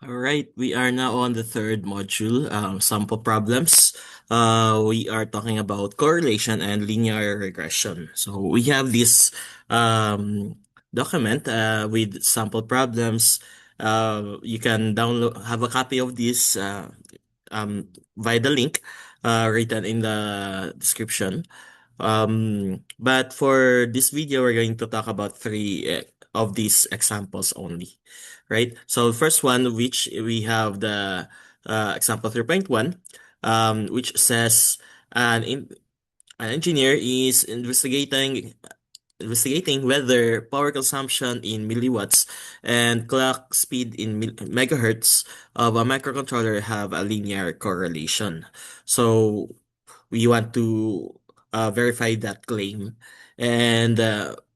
All right, we are now on the third module, sample problems. We are talking about correlation and linear regression. So we have this document with sample problems. You can have a copy of this via the link written in the description. But for this video, we're going to talk about three of these examples only, right? So first one, which we have the example 3.1, which says an engineer is investigating whether power consumption in milliwatts and clock speed in megahertz of a microcontroller have a linear correlation. So we want to verify that claim. And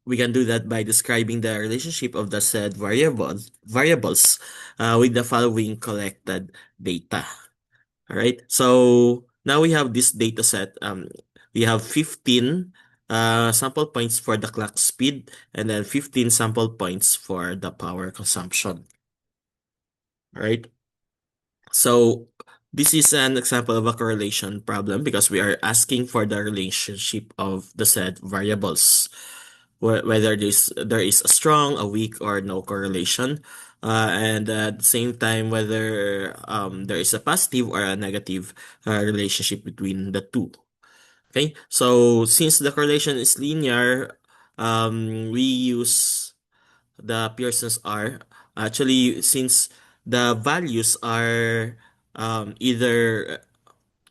we can do that by describing the relationship of the said variables with the following collected data. All right. So now we have this data set. We have 15 sample points for the clock speed and then 15 sample points for the power consumption. All right. So this is an example of a correlation problem because we are asking for the relationship of the said variables, whether there is a strong, a weak, or no correlation, and at the same time whether there is a positive or a negative relationship between the two. Okay, so since the correlation is linear, we use the Pearson's R. Actually, since the values are either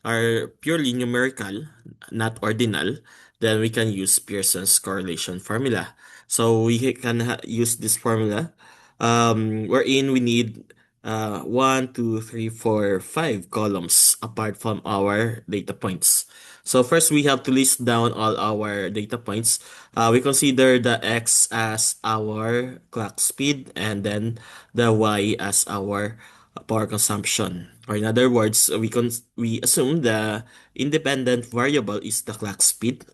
are purely numerical, not ordinal, then we can use Pearson's correlation formula. So we can use this formula, wherein we need 5 columns apart from our data points. So first we have to list down all our data points. We consider the X as our clock speed and then the Y as our power consumption. Or in other words, we assume the independent variable is the clock speed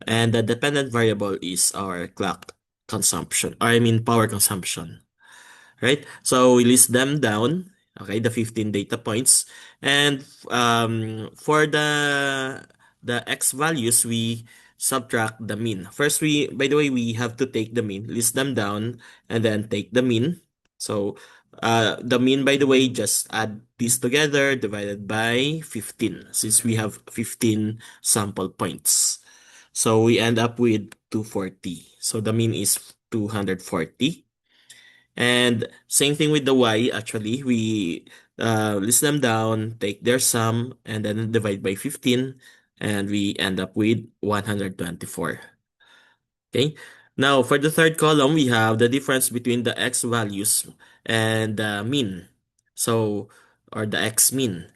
and the dependent variable is our clock consumption, or I mean power consumption, right? So we list them down, okay, the 15 data points. And for the X values, we subtract the mean. First, by the way, we have to take the mean, list them down, and then take the mean. So the mean, by the way, just add these together divided by 15, since we have 15 sample points. So we end up with 240. So the mean is 240. And same thing with the y, actually. We list them down, take their sum, and then divide by 15, and we end up with 124. Okay. Now, for the third column, we have the difference between the x values and the mean. So, or the x mean,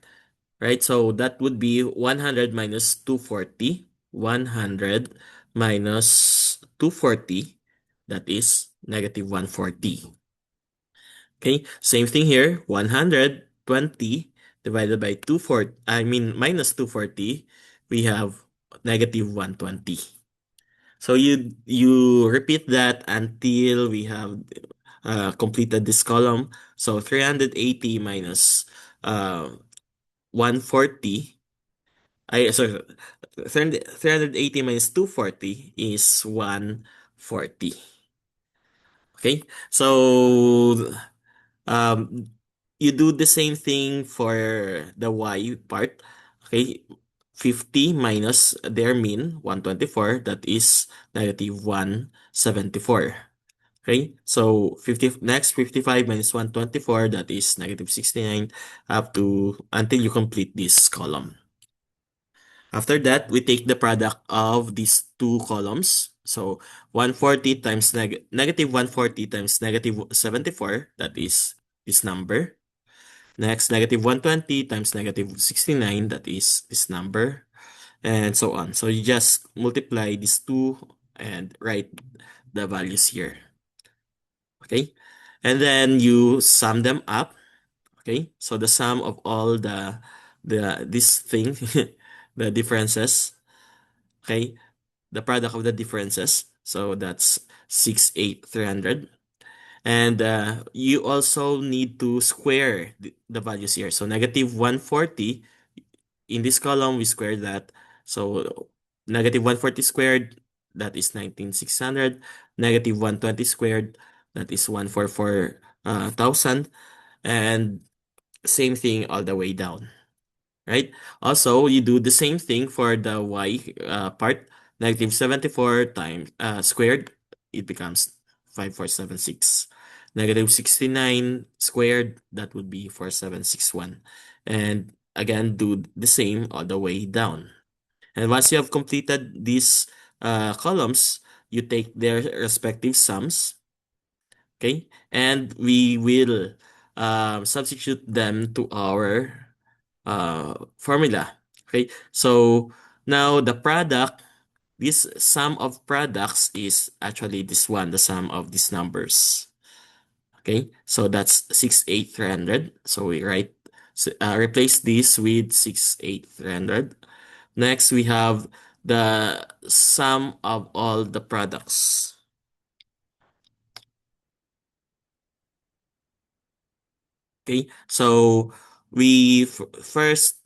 right? So that would be 100 minus 240. 100 minus 240, that is negative 140. Okay, same thing here. 120 divided by 240, I mean minus 240, we have negative 120. So you repeat that until we have completed this column. So 380 minus 140, I sorry, 380 minus 240 is 140. Okay, so Um, you do the same thing for the y part. Okay, 50 minus their mean, 124, that is negative 174. Okay, so 55 minus 124, that is negative 69, up to until you complete this column. After that, we take the product of these two columns. So 140 times negative 140 times negative 74, that is this number. Next, negative 120 times negative 69, that is this number, and so on. So you just multiply these two and write the values here. Okay? And then you sum them up. Okay? So the sum of all this thing, the differences, okay? The product of the differences. So that's 68,300. And you also need to square the values here. So negative 140, in this column, we square that. So negative 140 squared, that is 19,600. Negative 120 squared, that is 144,000. And same thing all the way down, right? Also, you do the same thing for the y part. Negative 74 times squared, it becomes 5476. Negative 69 squared, that would be 4761. And again, do the same all the way down. And once you have completed these columns, you take their respective sums, okay? And we will substitute them to our formula. Okay, so now the product, this sum of products is actually this one, the sum of these numbers. Okay, so that's 6,800. So we replace this with 6,800. Next, we have the sum of all the products. Okay, so we first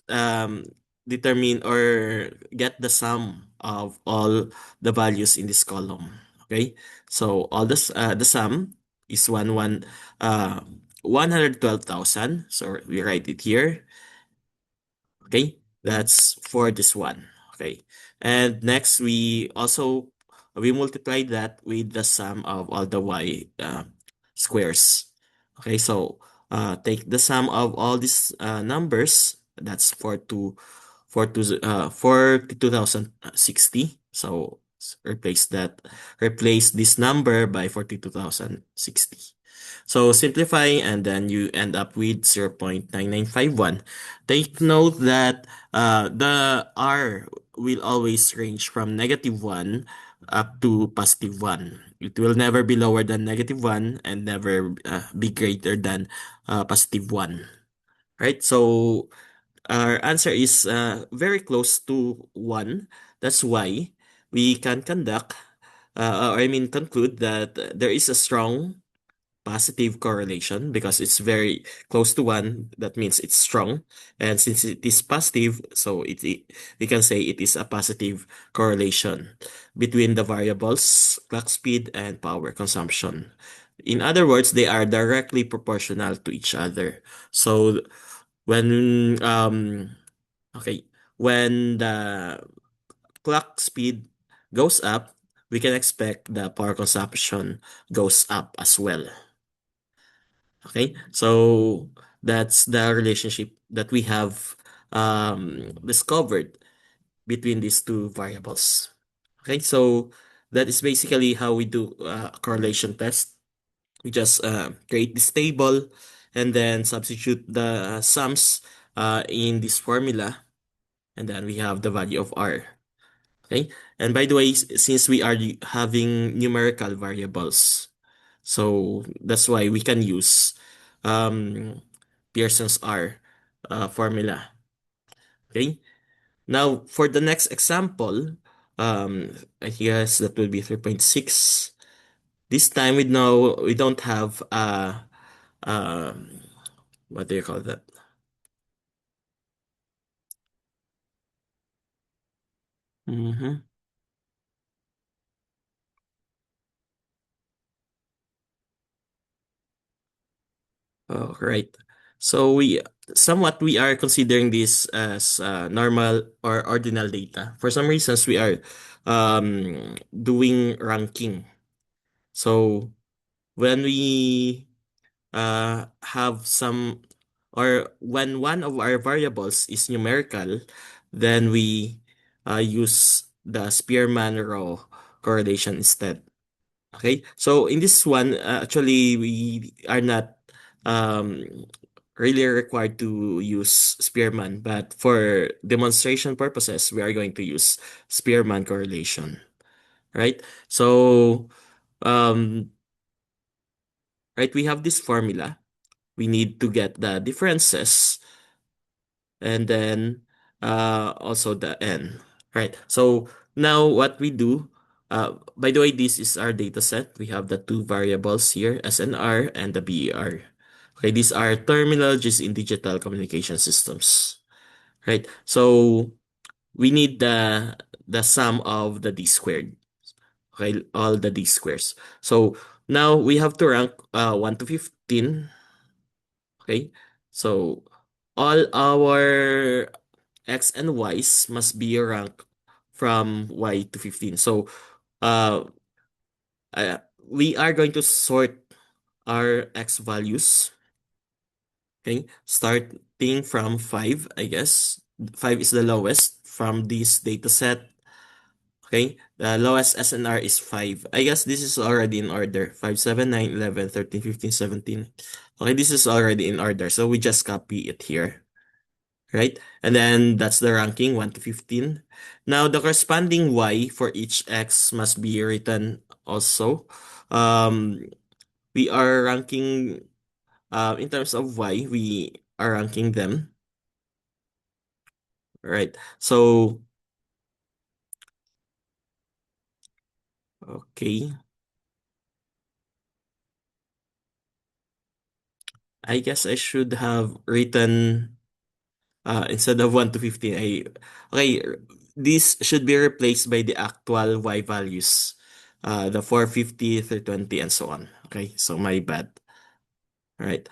determine or get the sum of all the values in this column. Okay, so the sum is 112,000. So we write it here. Okay, that's for this one. Okay, and next we multiply that with the sum of all the y squares. Okay, so take the sum of all these numbers. That's 42,060. So replace this number by 42,060. So simplify, and then you end up with 0.9951. Take note that the R will always range from -1 up to +1. It will never be lower than -1 and never be greater than +1. Right? So our answer is very close to 1. That's why we can conclude that there is a strong positive correlation because it's very close to 1. That means it's strong. And since it is positive, so we can say it is a positive correlation between the variables clock speed and power consumption. In other words, they are directly proportional to each other. So when okay, when the clock speed goes up, we can expect the power consumption goes up as well. Okay, so that's the relationship that we have discovered between these two variables. Okay, so that is basically how we do a correlation test. We just create this table and then substitute the sums in this formula, and then we have the value of R. Okay, and by the way, since we are having numerical variables, so that's why we can use um, Pearson's R formula. Okay. Now for the next example, I guess that will be 3.6. This time we don't have um what do you call that? Mm-hmm. Oh, right. So we are considering this as normal or ordinal data. For some reasons, we are doing ranking. So when we have some or when one of our variables is numerical, then we use the Spearman-Rao correlation instead. Okay, so in this one, actually, we are not um, really required to use Spearman, but for demonstration purposes, we are going to use Spearman correlation, right? So, um, right, we have this formula. We need to get the differences and then also the n, right? So now what we do, By the way, this is our data set. We have the two variables here, SNR and the BER. Okay, these are terminologies in digital communication systems, right? So we need the sum of the d squared, okay, all the d squares. So now we have to rank 1 to 15, okay? So all our x and y's must be ranked from y to 15. So uh, uh, we are going to sort our x values, okay, starting from 5, I guess. 5 is the lowest from this data set. Okay, the lowest SNR is 5. I guess this is already in order. 5, 7, 9, 11, 13, 15, 17. Okay, this is already in order. So we just copy it here, right? And then that's the ranking 1 to 15. Now the corresponding Y for each X must be written also. Um, we are ranking, in terms of Y, we are ranking them, right? So, okay, I guess I should have written, instead of 1 to 15, okay, this should be replaced by the actual Y values. The 450, 320, and so on. Okay, so my bad. Right.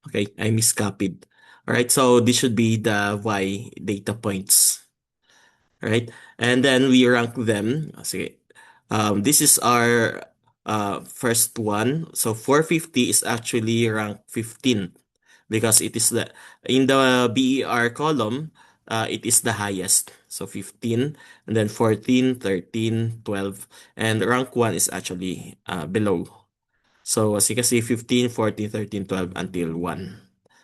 Okay, I miscopied. All right, so this should be the Y data points. Right? And then we rank them. Sige. This is our first one. So 450 is actually rank 15 because it is the in the BER column, it is the highest. So 15, and then 14, 13, 12, and rank 1 is actually below. So as you can see, 15, 14, 13, 12 until 1.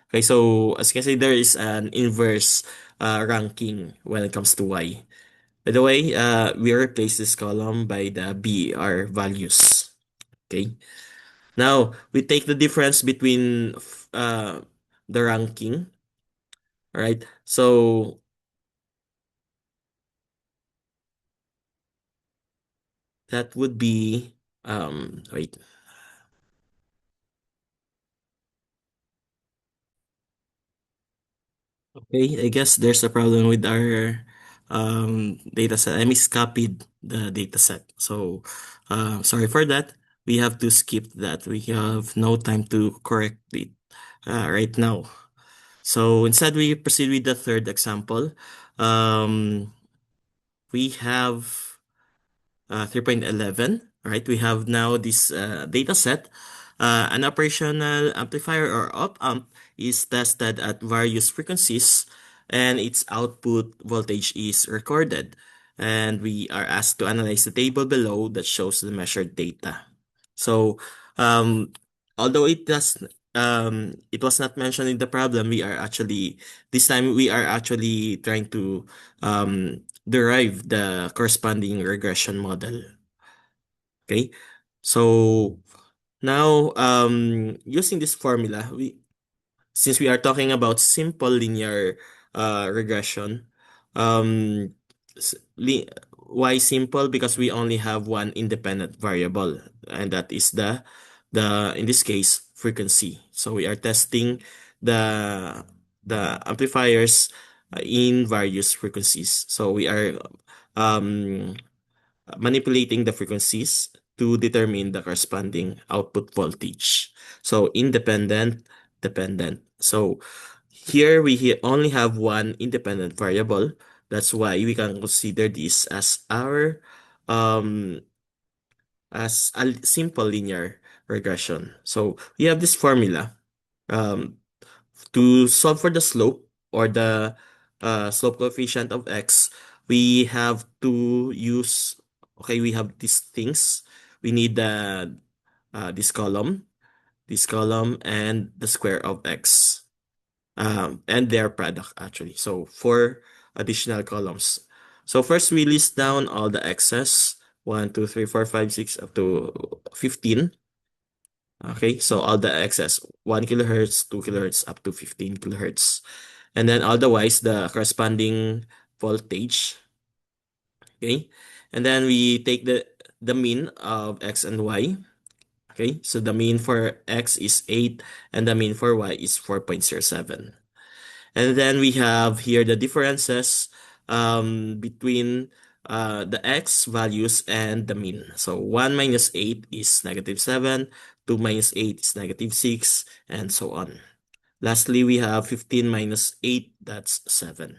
Okay, so as you can see, there is an inverse ranking when it comes to Y. By the way, we replace this column by the BER values. Okay. Now, we take the difference between the ranking, right? So, that would be, wait. Okay, I guess there's a problem with our data set. I miscopied the data set. So sorry for that. We have to skip that. We have no time to correct it right now. So instead, we proceed with the third example. Um, we have 3.11, right? We have now this data set. An operational amplifier or op-amp is tested at various frequencies and its output voltage is recorded. And we are asked to analyze the table below that shows the measured data. So, um, although it was not mentioned in the problem, this time we are actually trying to derive the corresponding regression model. Okay, so now using this formula, since we are talking about simple linear regression, um, why simple? Because we only have one independent variable, and that is the in this case frequency. So we are testing the the amplifiers in various frequencies. So we are um manipulating the frequencies to determine the corresponding output voltage. So independent, dependent. So here we only have one independent variable. That's why we can consider this as our um as a simple linear regression. So we have this formula. Um, to solve for the slope or the slope coefficient of x, we have to use, okay, we have these things. We need this column, and the square of x, and their product actually. So four additional columns. So first we list down all the x's, 1, 2, 3, 4, 5, 6, up to 15. Okay, so all the excess 1 kilohertz, 2 kilohertz, up to 15 kilohertz. And then otherwise the corresponding voltage. Okay. And then we take the mean of x and y. Okay, so the mean for x is 8 and the mean for y is 4.07. And then we have here the differences between the x values and the mean. So 1 minus 8 is -7, 2 minus 8 is -6, and so on. Lastly, we have 15 minus 8, that's 7.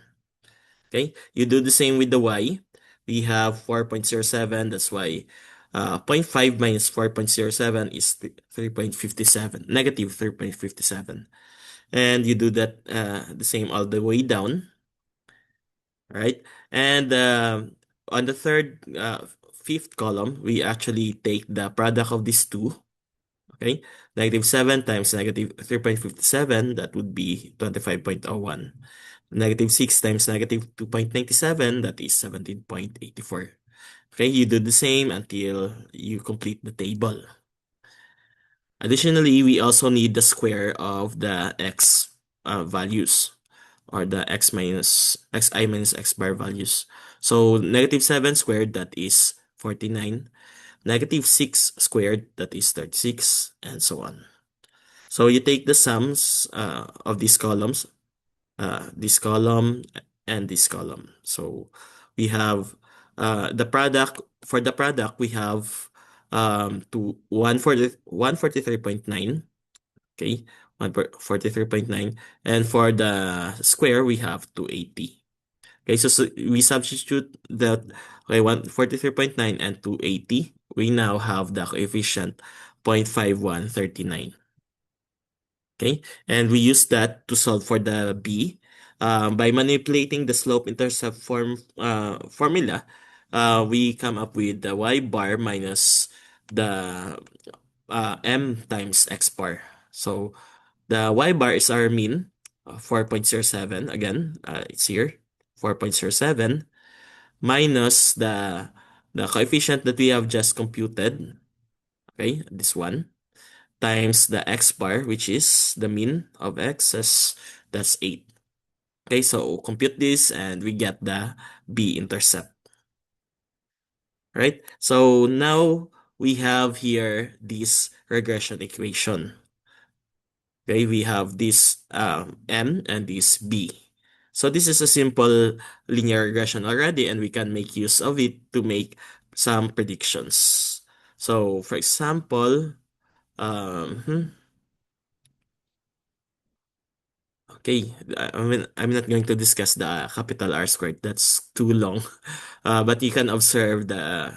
Okay, you do the same with the y. We have 4.07, that's why zero point 0.5 minus 4.07 is 3.57, -3.57. And you do that the same all the way down, right? And on the third, fifth column, we actually take the product of these two, okay? -7 times -3.57, that would be 25.01. -6 times -2.97, that is 17.84. Okay, you do the same until you complete the table. Additionally, we also need the square of the x values, or the xi minus x bar values. So -7 squared, that is 49. -6 squared, that is 36, and so on. So you take the sums of these columns, this column and this column. So we have the product. For the product, we have to 143.9. Okay, 143.9. And for the square, we have 280. Okay, so we substitute that, okay, 143.9 and 280. We now have the coefficient 0.5139. Okay, and we use that to solve for the b. By manipulating the slope-intercept formula, we come up with the y bar minus the m times x bar. So the y bar is our mean, 4.07. Again, it's here, 4.07, minus the coefficient that we have just computed. Okay, this one, times the x bar, which is the mean of x, that's 8. Okay, so compute this and we get the b-intercept. Right? So now we have here this regression equation. Okay, we have this m and this b. So this is a simple linear regression already, and we can make use of it to make some predictions. So for example, um, hmm, okay, I'm not going to discuss the capital R squared. That's too long. But you can observe the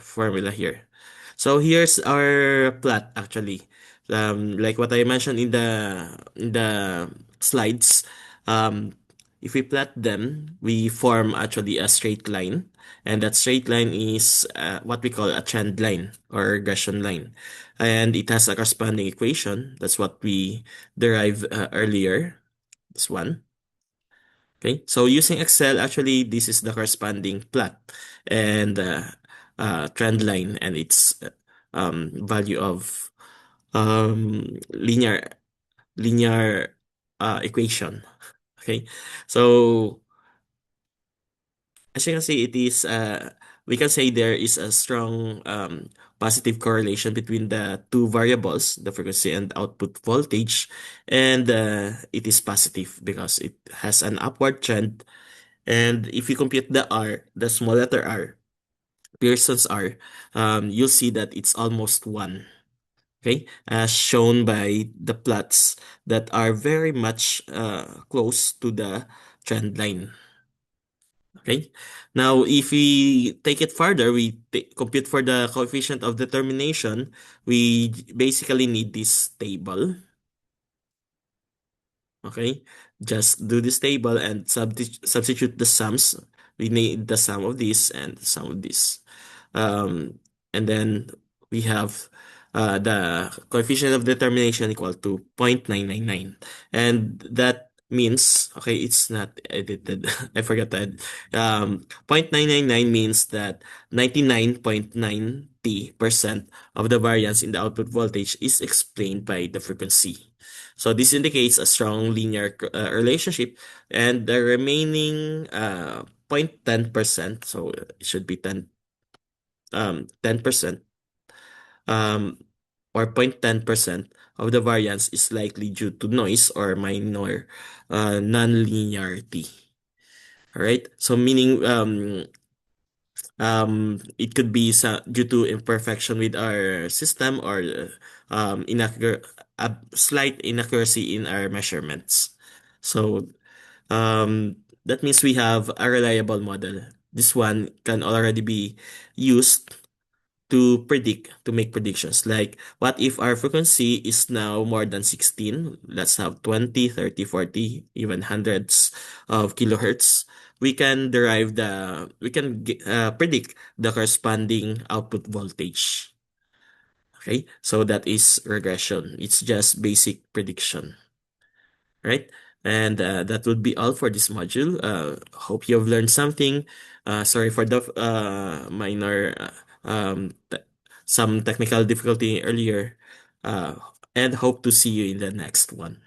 formula here. So here's our plot actually. Like what I mentioned in the slides, um, if we plot them, we form actually a straight line, and that straight line is what we call a trend line or regression line, and it has a corresponding equation. That's what we derived earlier. This one. Okay, so using Excel, actually, this is the corresponding plot and trend line and its value of linear equation. Okay, so as you can see, it is we can say there is a strong positive correlation between the two variables, the frequency and output voltage, and it is positive because it has an upward trend. And if you compute the R, the small letter R, Pearson's R, you'll see that it's almost 1. Okay, as shown by the plots that are very much close to the trend line. Okay, now if we take it further, we compute for the coefficient of determination. We basically need this table. Okay, just do this table and substitute the sums. We need the sum of this and the sum of this. And then we have the coefficient of determination equal to 0.999. And that means, okay, it's not edited. I forgot that. 0.999 means that 99.90% of the variance in the output voltage is explained by the frequency. So this indicates a strong linear relationship, and the remaining 0.10%, so it should be 10 10% um, or 0.10% of the variance is likely due to noise or minor non-linearity. All right. So meaning it could be due to imperfection with our system or a slight inaccuracy in our measurements. So that means we have a reliable model. This one can already be used to make predictions. Like, what if our frequency is now more than 16? Let's have 20, 30, 40, even hundreds of kilohertz. We can predict the corresponding output voltage. Okay, so that is regression. It's just basic prediction, right? And that would be all for this module. Hope you have learned something. Sorry for the minor some technical difficulty earlier. Uh, and hope to see you in the next one.